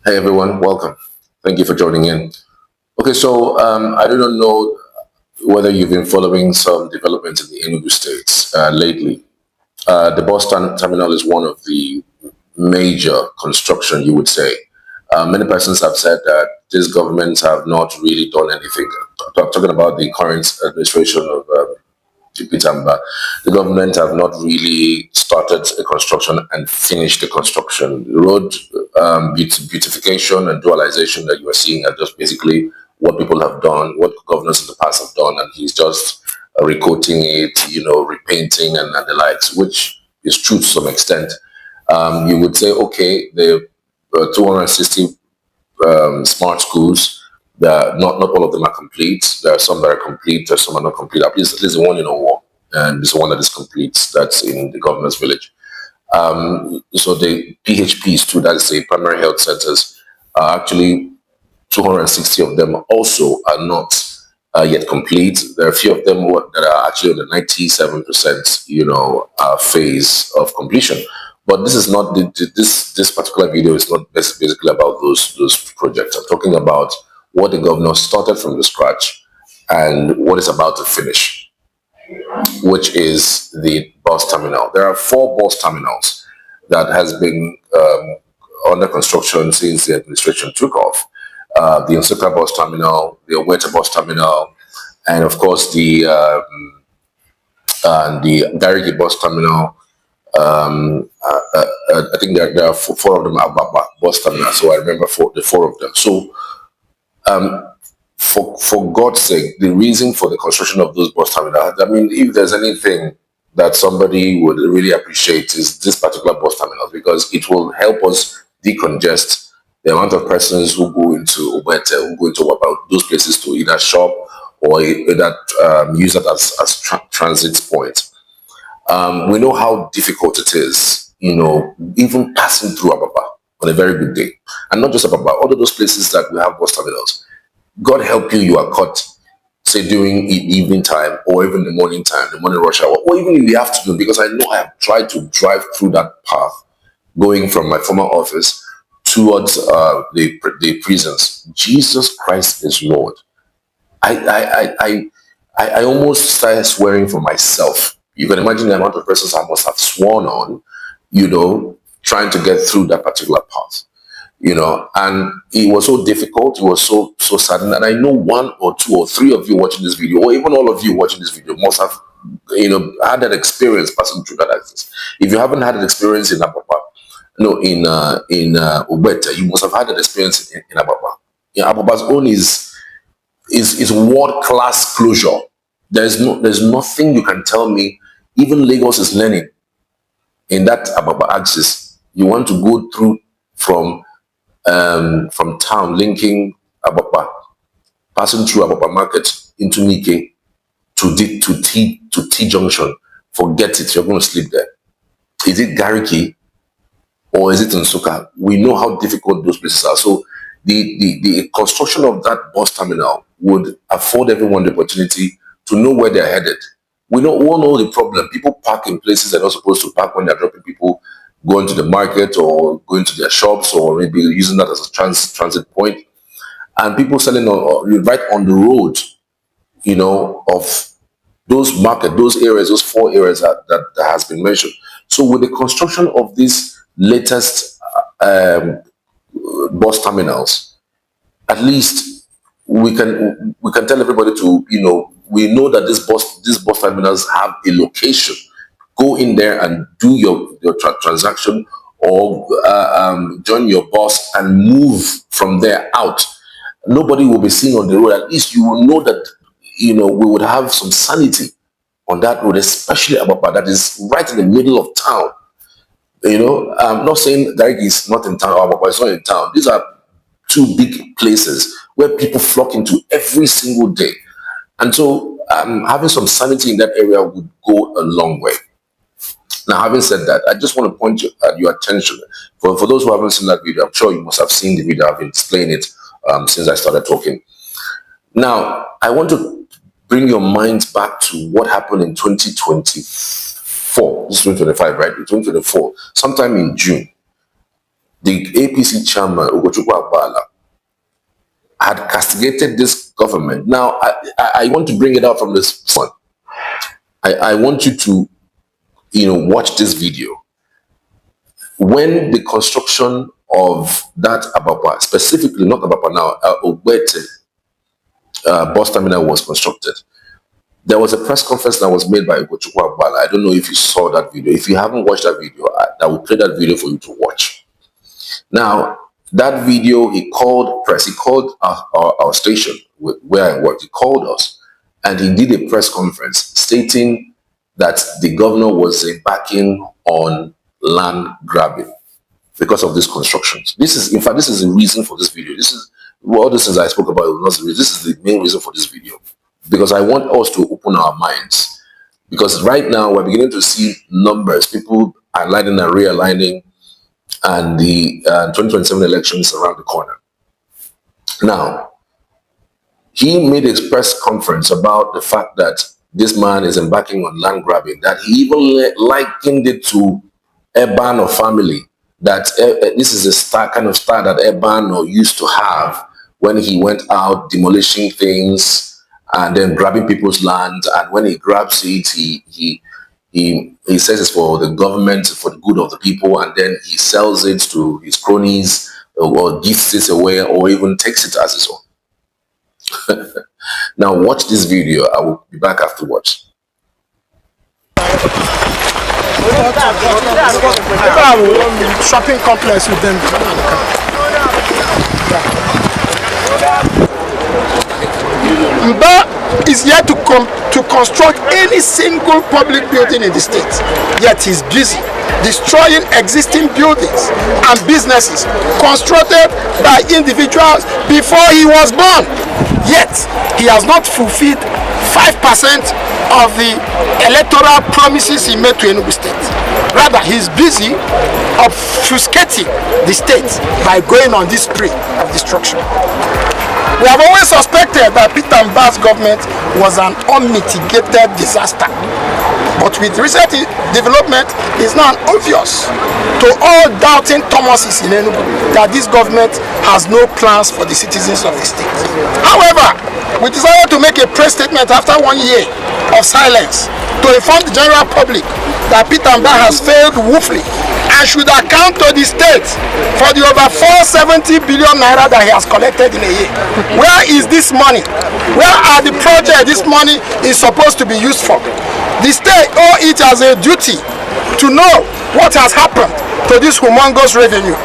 Hey everyone, welcome. Thank you for joining in. Okay, so I do not know whether you've been following some developments in the Enugu states lately. The terminal is one of the major construction, you would say. Many persons have said that these governments have not really done anything. Talking about the current administration of Peter Mbah, the government have not really started the construction and finished the construction. The road beautification and dualization that you are seeing are just basically what people have done, what governors in the past have done, and he's just recoating it, repainting and the likes, which is true to some extent. You would say, okay, the 260 smart schools. Not all of them are complete. There are some that are complete. There's some are not complete. At least the one in Owo, and this one that is complete. That's in the governor's village. So the PHPs too. That is the primary health centers. Are actually 260 of them also are not yet complete. There are a few of them that are actually on the 97%, phase of completion. But this is not this particular video is not basically about those projects. I'm talking about what the governor started from the scratch and what is about to finish, which is the bus terminal. There are four bus terminals that has been under construction since the administration took off. The Nsukka bus terminal, the Ogbete bus terminal, and of course the Gariki bus terminal. I think there are four of them at bus terminal, so I remember the four of them. So for God's sake, the reason for the construction of those bus terminals, I mean, if there's anything that somebody would really appreciate is this particular bus terminal, because it will help us decongest the amount of persons who go into Ogbete, who go into about those places to either shop or either use it as transit point. We know how difficult it is, even passing through Ababa on a very good day. And not just Ababa, all of those places that we have bus terminals. God help you, you are caught, say during evening time or even the morning time, the morning rush hour, or even in the afternoon, because I know I have tried to drive through that path going from my former office towards the prisons. Jesus Christ is Lord. I almost started swearing for myself. You can imagine the amount of persons I must have sworn on, trying to get through that particular path. And it was so difficult, it was so sudden. And I know one or two or three of you watching this video, or even all of you watching this video, must have, had that experience passing through that access. If you haven't had an experience in Ababa, no, in Ogbete, you must have had an experience in Ababa. Ababa's own is world class closure. There's nothing you can tell me. Even Lagos is learning in that Ababa axis. You want to go through from town, linking Ababa, passing through Ababa Market into Nike to T Junction. Forget it. You're going to sleep there. Is it Gariki or is it Nsukka? We know how difficult those places are. So the construction of that bus terminal would afford everyone the opportunity to know where they're headed. We all know the problem. People park in places they're not supposed to park when they're dropping people going to the market or going to their shops, or maybe using that as a transit point. And people selling right on the road, of those areas, those four areas that has been mentioned. So with the construction of these latest bus terminals, at least we can tell everybody to, we know that these bus terminals have a location. Go in there and do your transaction, or join your bus and move from there out. Nobody will be seen on the road. At least you will know that, we would have some sanity on that road, especially Ababa, that is right in the middle of town. I'm not saying Gariki is not in town or Ababa is not in town. These are two big places where people flock into every single day. And so having some sanity in that area would go a long way. Now, having said that, I just want to point your attention. For those who haven't seen that video, I'm sure you must have seen the video. I've been displaying it since I started talking. Now, I want to bring your minds back to what happened in 2024. This is 2025, right? In 2024, sometime in June. the APC chairman, Ugochukwu Agballa, had castigated this government. Now, I want to bring it out from this point. I want you to, watch this video. When the construction of that Abapa, specifically not Abapa now, Ogbete bus terminal was constructed, there was a press conference that was made by Ugochukwu Agballa. I don't know if you saw that video. If you haven't watched that video, I will play that video for you to watch. Now, that video, he called press, he called our station where I worked, he called us, and he did a press conference stating that the governor was embarking on land grabbing because of these constructions. This is the reason for this video. This is all the things I spoke about. This is the main reason for this video, because I want us to open our minds. Because right now we're beginning to see numbers, people aligning and realigning, and the 2027 election is around the corner. Now, he made a press conference about the fact that this man is embarking on land grabbing, that he even likened it to Ebano family, that this is a kind of style that Ebano used to have when he went out demolishing things and then grabbing people's land, and when he grabs it, he says it's for the government, for the good of the people, and then he sells it to his cronies or gives it away or even takes it as his own. Now watch this video. I will be back afterwards. Shopping complex with them. Mbah is yet to construct any single public building in the state, yet he's busy destroying existing buildings and businesses constructed by individuals before he was born. Yet he has not fulfilled 5% of the electoral promises he made to Enugu State. Rather, he's busy obfuscating the state by going on this spree of destruction. We have always suspected that Peter Mbah's government was an unmitigated disaster. But with recent development, it's now obvious to all doubting Thomases in Enugu that this government has no plans for the citizens of the state. However, we decided to make a press statement after 1 year of silence to inform the general public that Peter Mbah has failed woefully and should account to the state for the over 470 billion naira that he has collected in a year. Where is this money? Where are the projects this money is supposed to be used for? The state owes it as a duty to know what has happened to this humongous revenue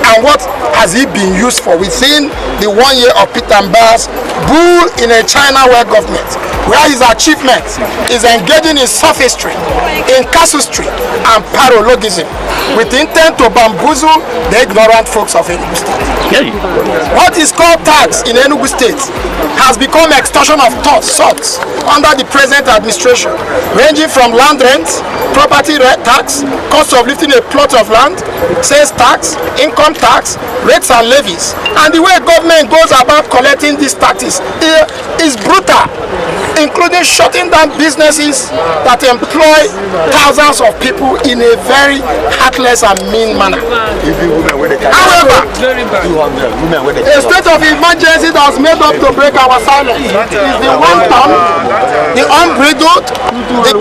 and what has it been used for within the 1 year of Peter Mbah's bull in a China-ware government, where his achievement is engaging in sophistry, in casuistry and paralogism with intent to bamboozle the ignorant folks of Enugu State. What is called tax in Enugu State has become extortion of sorts under the present administration, ranging from land rent, property tax, cost of lifting a plot of land, sales tax, income tax, rates and levies. And the way government goes about collecting these taxes is brutal, including shutting down businesses that employ thousands of people in a very heartless and mean manner. However, a state of emergency that was made up to break our silence is the wanton, the unbridled, the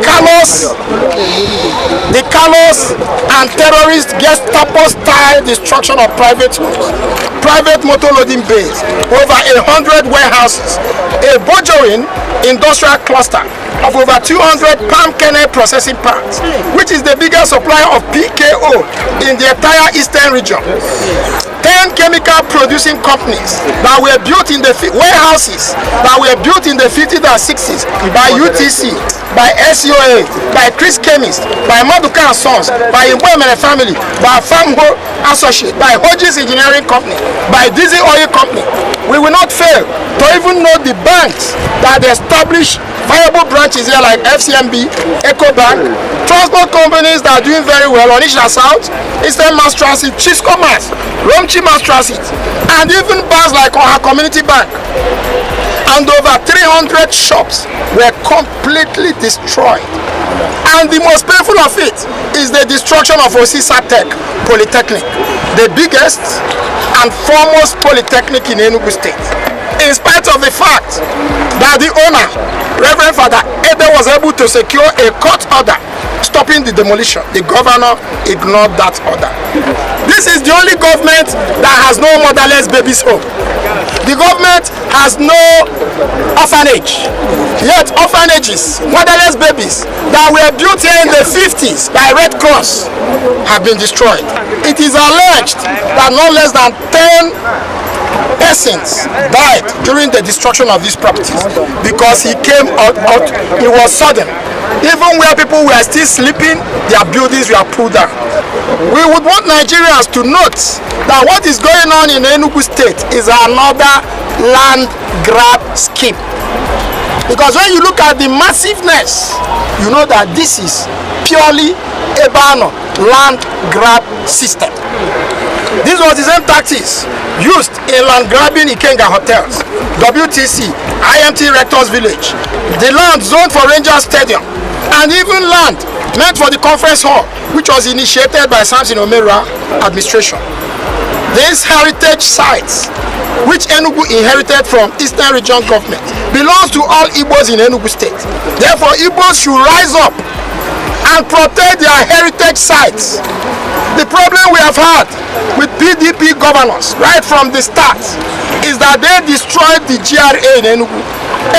callous and terrorist Gestapo-style destruction of private homes, private motor loading bays, over 100 warehouses, a burgeoning industrial cluster of over 200 palm kernel processing plants, which is the biggest supplier of PKO in the entire eastern region. 10 chemical producing companies that were built in the warehouses that were built in the 50s and 60s by UTC, by SOA, by Chris Chemist, by Maduka and Sons, by Imboemene family, by Famho Associate, by Hodges Engineering Company, by Dizzy Oil Company. We will not fail to even know the banks that establish viable branches here like FCMB, EcoBank, transport companies that are doing very well, Onisha South, Eastern Mass Transit, Chisco Mass, Romchi Mass Transit, and even banks like Oha Community Bank. And over 300 shops were completely destroyed. And the most painful of it is the destruction of Osisa Tech Polytechnic. the biggest and foremost polytechnic in Enugu State, in spite of the fact that the owner, Reverend Father Ede, was able to secure a court order stopping the demolition. The governor ignored that order. This is the only government that has no motherless babies home. The government has no orphanage. Yet orphanages, motherless babies that were built here in the 50s by Red Cross have been destroyed. It is alleged that no less than 10 persons died during the destruction of these properties because he came out, it was sudden. Even where people were still sleeping, their buildings were pulled down. We would want Nigerians to note that what is going on in Enugu State is another land grab scheme. Because when you look at the massiveness, you know that this is purely a land grab system. This was the same tactics used in land grabbing Ikenga hotels, WTC, IMT Rectors Village, the land zoned for Rangers Stadium, and even land meant for the conference hall, which was initiated by Samson Omera administration. These heritage sites, which Enugu inherited from Eastern Region government, belongs to all Igbos in Enugu State. Therefore, Igbos should rise up and protect their heritage sites. The problem we have had with PDP governors right from the start is that they destroyed the GRA in Enugu.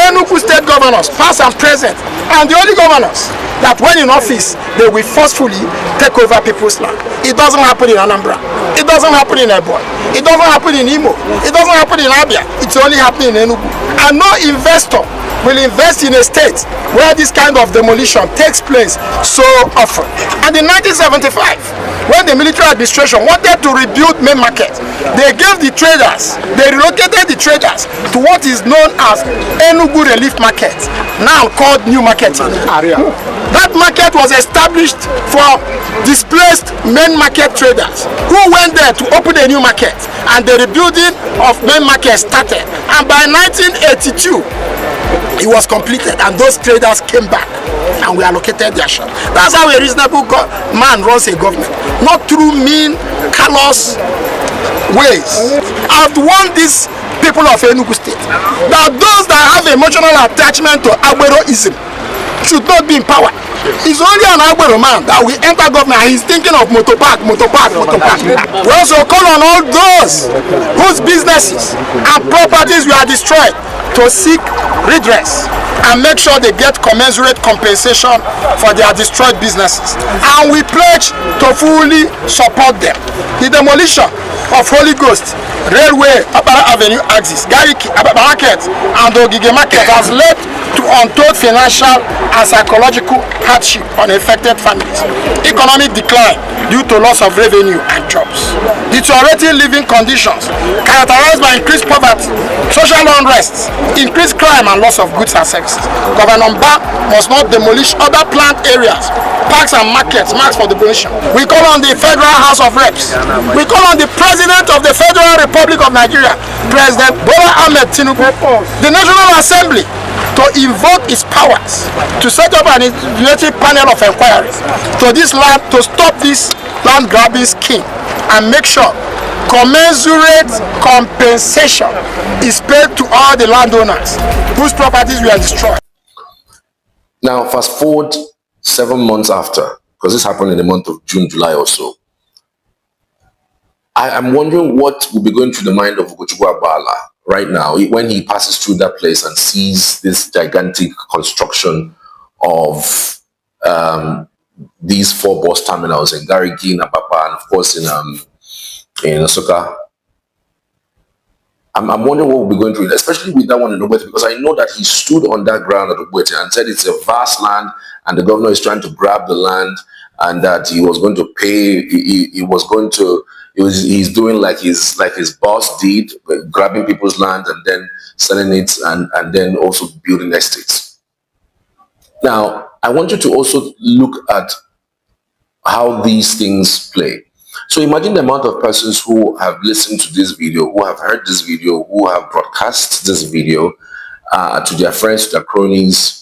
Enugu State governors, past and present, and the only governors that when in office, they will forcefully take over people's land. It doesn't happen in Anambra. It doesn't happen in Ebonyi. It doesn't happen in Imo. It doesn't happen in Abia. It's only happening in Enugu. And no investor will invest in a state where this kind of demolition takes place so often. And in 1975, when the military administration wanted to rebuild main market, they gave the traders, they relocated the traders to what is known as Enugu Relief Market, now called New Market area. That market was established for displaced main market traders who went there to open a new market, and the rebuilding of main market started. And by 1982, it was completed, and those traders came back and we allocated their share. That's how a reasonable man runs a government, not through mean, callous ways. I've warned these people of Enugu State that those that have emotional attachment to Agberoism should not be in power. It's only an Agbero man that will enter government and he's thinking of motopark. We also call on all those whose businesses and properties were destroyed to seek redress and make sure they get commensurate compensation for their destroyed businesses. And we pledge to fully support them. The demolition of Holy Ghost Railway, Abara Avenue axis, Gariki, Market, and Ogige Market has led to untold financial and psychological hardship on affected families, economic decline due to loss of revenue and jobs, deteriorating living conditions characterized by increased poverty, social unrest, increased crime, and loss of goods and services. Governor Mbah must not demolish other planned areas, parks and markets marked for demolition. We call on the Federal House of Reps. We call on the President of the Federal Republic of Nigeria, President Bola Ahmed Tinubu, the National Assembly, to invoke its powers to set up an investigative panel of inquiry to this land, to stop this land grabbing scheme, and make sure commensurate compensation is paid to all the landowners whose properties were destroyed. Now, fast forward 7 months after, because this happened in the month of June, July or so. I'm wondering what will be going through the mind of Ugochukwu Agballa right now when he passes through that place and sees this gigantic construction of these 4 bus terminals in Gariki, Napapa, and of course in Nsukka. I'm wondering what we'll be going through, especially with that one in Ogbete, because I know that he stood on that ground at Ogbete and said it's a vast land and the governor is trying to grab the land, and that he was going to pay, he's doing like his boss did, grabbing people's land and then selling it and then also building estates. Now, I want you to also look at how these things play. So imagine the amount of persons who have listened to this video, who have heard this video, who have broadcast this video to their friends, to their cronies,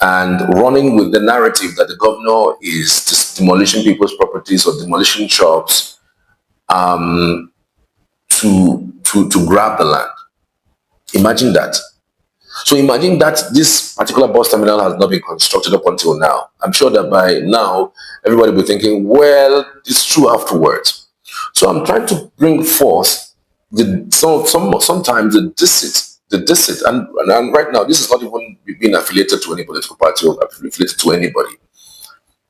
and running with the narrative that the governor is demolishing people's properties or demolishing shops, to grab the land. Imagine that. So imagine that this particular bus terminal has not been constructed up until now. I'm sure that by now, everybody will be thinking, well, it's true afterwards. So I'm trying to bring forth sometimes the deceit, and right now, this is not even being affiliated to any political party or affiliated to anybody.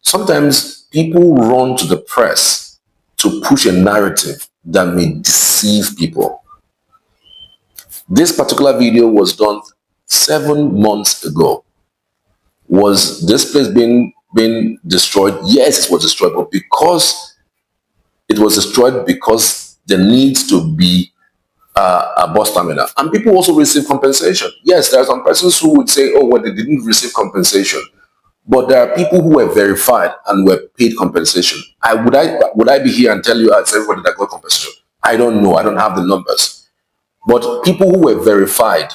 Sometimes people run to the press to push a narrative that may deceive people. This particular video was done 7 months ago. Was this place being destroyed? Yes, it was destroyed, but because it was destroyed because there needs to be a bus terminal. And people also receive compensation. Yes, there are some persons who would say, oh, well, they didn't receive compensation. But there are people who were verified and were paid compensation. Would I be here and tell you as everybody that got compensation? I don't know. I don't have the numbers. But people who were verified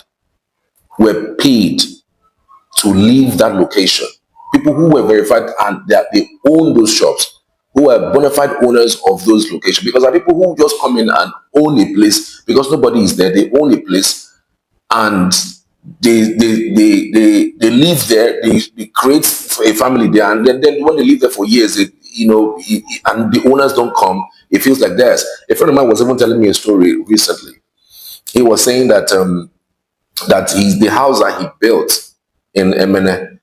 were paid to leave that location. People who were verified and they own those shops, who are bona fide owners of those locations. Because there are people who just come in and own a place because nobody is there. They own a place and they live there. They create a family there, and then when they live there for years, and the owners don't come, it feels like theirs. A friend of mine was even telling me a story recently. He was saying that the house that he built in Emene,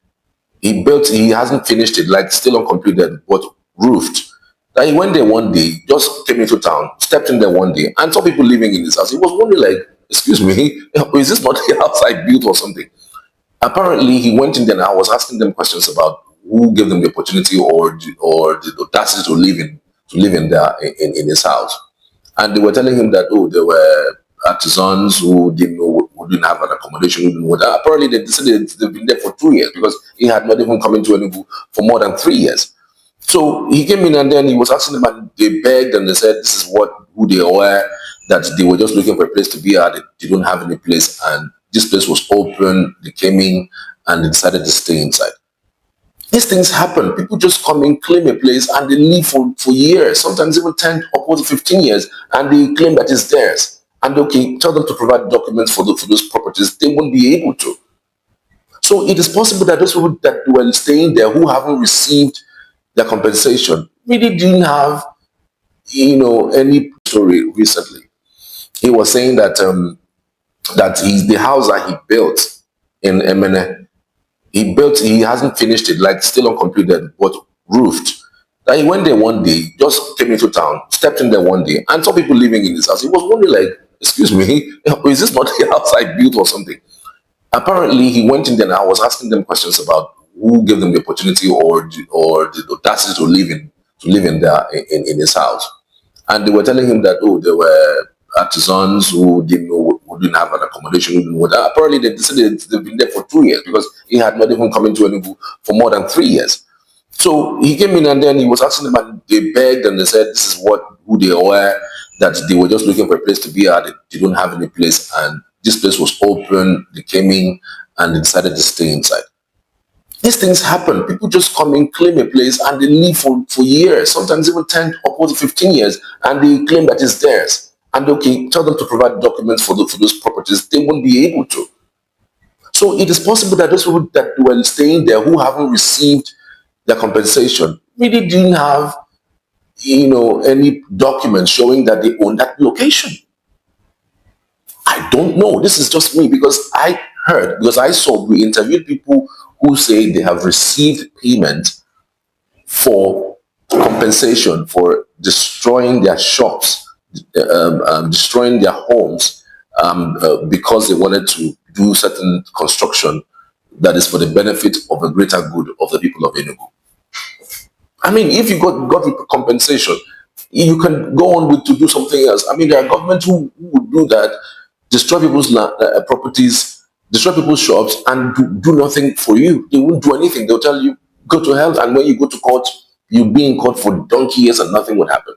he hasn't finished it, like still uncompleted, but roofed. That he went there one day, just came into town, stepped in there one day, and saw people living in his house. He was wondering, like, excuse me, is this not the house I built or something? Apparently, he went in there and I was asking them questions about who gave them the opportunity or the audacity to live in his house. And they were telling him that, oh, there were artisans who didn't have an accommodation, who didn't know that. Apparently, they decided they've been there for 2 years because he had not even come into Enugu for more than 3 years. So he came in and then he was asking them, and they begged and they said this is who they were, that they were just looking for a place to be at. They don't have any place, and this place was open. They came in and they decided to stay inside. These things happen. People just come in, claim a place, and they live for years, sometimes even 10 or 15 years, and they claim that it's theirs. And okay, tell them to provide documents for those properties. They won't be able to. So it is possible that those people that were staying there who haven't received their compensation really didn't have, any story recently. He was saying that the house that he built in Emene, he hasn't finished it, like still uncompleted, but roofed. That he went there one day, just came into town, stepped in there one day, and saw people living in his house. He was wondering, like, excuse me, is this not the house I built or something? Apparently, he went in there and I was asking them questions about who gave them the opportunity or the audacity to live in his house. And they were telling him that, oh, there were artisans who didn't have an accommodation, who didn't know that. Apparently, they decided they've been there for 2 years because he had not even come into Enugu for more than 3 years. So he came in and then he was asking them, and they begged and they said this is who they were, that they were just looking for a place to be at. They don't have any place, and this place was open. They came in and they decided to stay inside. These things happen. People just come in, claim a place, and they live for years, sometimes even 10 or 15 years, and they claim that it's theirs. And okay, tell them to provide documents for those properties. They won't be able to. So it is possible that those people that were staying there who haven't received their compensation really didn't have, any documents showing that they own that location. I don't know. This is just me because we interviewed people who say they have received payment for compensation for destroying their shops, destroying their homes, because they wanted to do certain construction that is for the benefit of a greater good of the people of Enugu. I mean, if you got compensation, you can go on to do something else. I mean, there are governments who would do that, destroy people's properties, destroy people's shops, and do nothing for you. They won't do anything. They'll tell you, go to hell, and when you go to court, you'll be in court for donkey years and nothing would happen.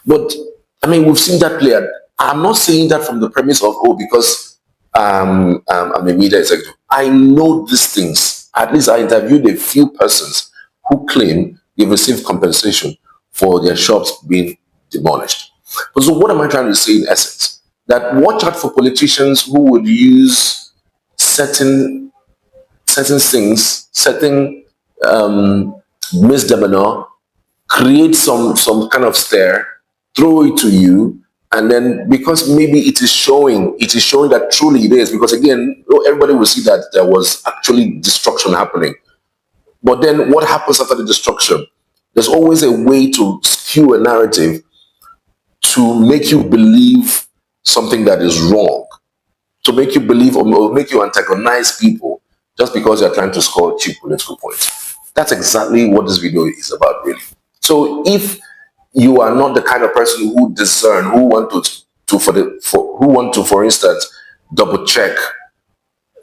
But, I mean, we've seen that play. I'm not saying that from the premise of, because I'm a media executive. I know these things. At least I interviewed a few persons who claim they've received compensation for their shops being demolished. So what am I trying to say in essence? That watch out for politicians who would use certain things, certain misdemeanor, create some kind of stare, throw it to you, and then because maybe it is showing that truly it is, because again, everybody will see that there was actually destruction happening. But then what happens after the destruction? There's always a way to skew a narrative to make you believe something that is wrong, to make you believe or make you antagonize people just because you're trying to score cheap political points. That's exactly what this video is about, really. So if you are not the kind of person who discern, who want to, for instance, double check,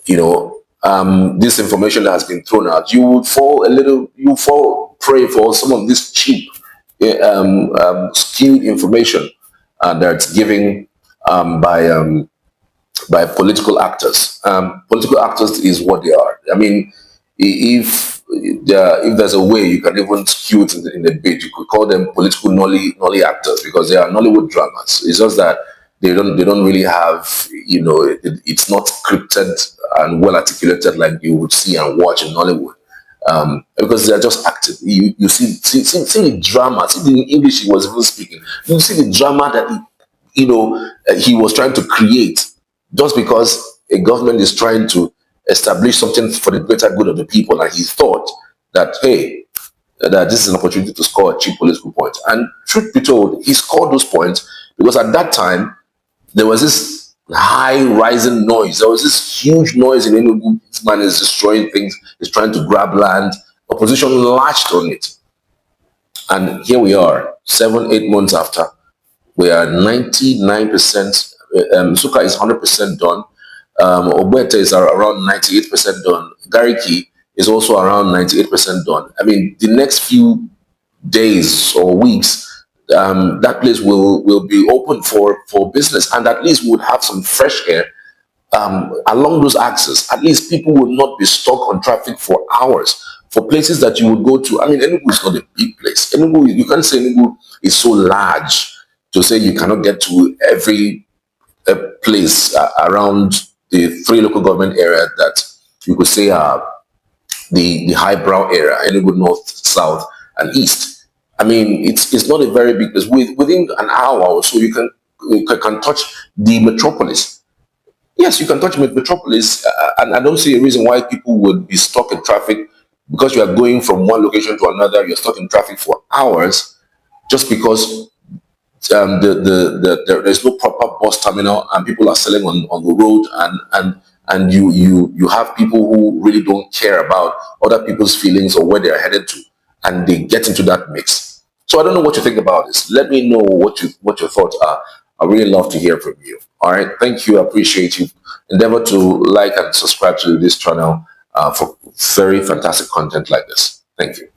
this information that has been thrown out, you fall prey for some of this cheap, skewed information that's giving by political actors. Political actors is what they are. I mean, if there's a way you can even skew it in a bit, you could call them political nolly actors, because they are Nollywood dramas. It's just that they don't really have, it's not scripted and well articulated like you would see and watch in Nollywood. Because they're just acting. You see the drama. See the English he was even speaking. You see the drama that he was trying to create, just because a government is trying to establish something for the greater good of the people, and he thought that, hey, that this is an opportunity to score a cheap political point. And truth be told, he scored those points because at that time there was this high rising noise. There was this huge noise in Enugu. This man is destroying things. He's trying to grab land. Opposition latched on it. And here we are, 7-8 months after. We are 99%. Suka is 100% done. Ogbete is around 98% done. Gariki is also around 98% done. I mean, the next few days or weeks, that place will be open for business, and at least we would have some fresh air along those axes. At least people would not be stuck on traffic for hours for places that you would go to. I mean, Enugu is not a big place. Enugu, you can't say Enugu is so large to say you cannot get to every place around the 3 local government areas that you could say are the highbrow area: Enugu North, South, and East. I mean, it's not a very big place. Within an hour or so, you can touch the metropolis. Yes, you can touch metropolis, and I don't see a reason why people would be stuck in traffic because you are going from one location to another. You're stuck in traffic for hours just because there's no proper bus terminal and people are selling on the road, and you have people who really don't care about other people's feelings or where they're headed to, and they get into that mix. So I don't know what you think about this. Let me know what your thoughts are. I really love to hear from you. All right, thank you. I appreciate you. Endeavor to like and subscribe to this channel for very fantastic content like this. Thank you.